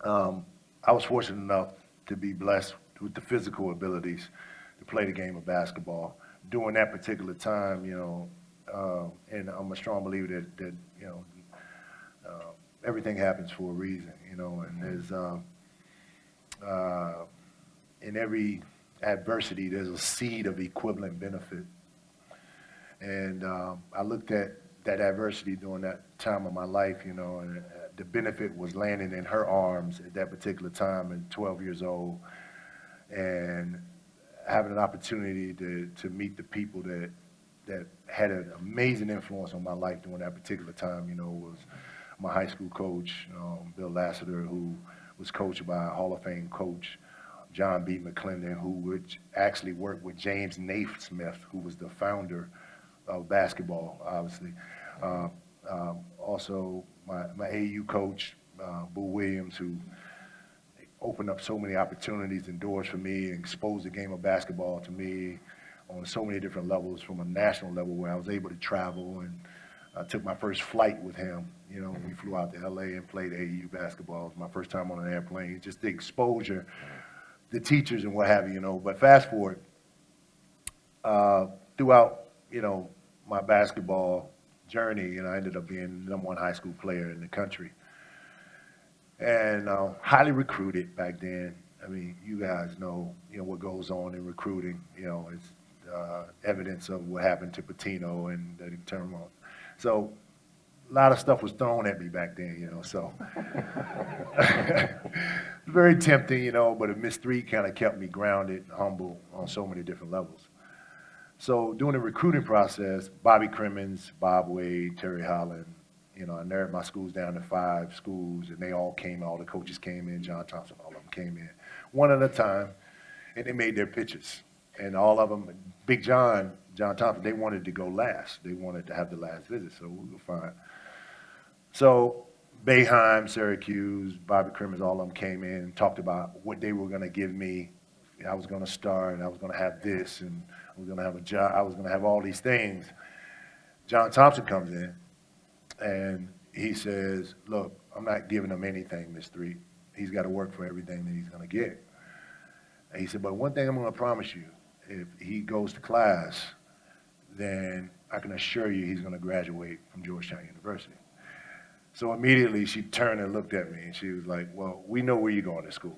I was fortunate enough to be blessed with the physical abilities to play the game of basketball. During that particular time, and I'm a strong believer that everything happens for a reason, and there's in every adversity, there's a seed of equivalent benefit. And I looked at that adversity during that time of my life, and the benefit was landing in her arms at that particular time at 12 years old and having an opportunity to meet the people that had an amazing influence on my life during that particular time, was my high school coach, Bill Lassiter, who was coached by a Hall of Fame coach, John B. McClendon, who would actually work with James Naismith, who was the founder of basketball, obviously. Also, my AU coach, Boo Williams, who opened up so many opportunities and doors for me and exposed the game of basketball to me on so many different levels, from a national level where I was able to travel, and I took my first flight with him. We flew out to LA and played AU basketball. It was my first time on an airplane. Just the exposure, the teachers and what have you, But fast forward, throughout, my basketball journey, I ended up being the #1 high school player in the country. And highly recruited back then. I mean, you guys know, what goes on in recruiting. It's evidence of what happened to Patino and the turmoil. So a lot of stuff was thrown at me back then, so. Very tempting, but a Miss Three kind of kept me grounded and humble on so many different levels. So during the recruiting process, Bobby Crimmins, Bob Wade, Terry Holland, I narrowed my schools down to 5 schools, and they all the coaches came in, John Thompson, all of them came in, one at a time, and they made their pitches. And all of them, Big John Thompson, they wanted to go last. They wanted to have the last visit, so we were fine. So Boeheim, Syracuse, Bobby Crimmins, all of them came in and talked about what they were going to give me. I was going to start, and I was going to have this, and I was going to have a job. I was going to have all these things. John Thompson comes in, and he says, look, I'm not giving him anything, Miss Three. He's got to work for everything that he's going to get. And he said, but one thing I'm going to promise you, if he goes to class, then I can assure you he's going to graduate from Georgetown University. So immediately she turned and looked at me, and she was like, well, we know where you're going to school.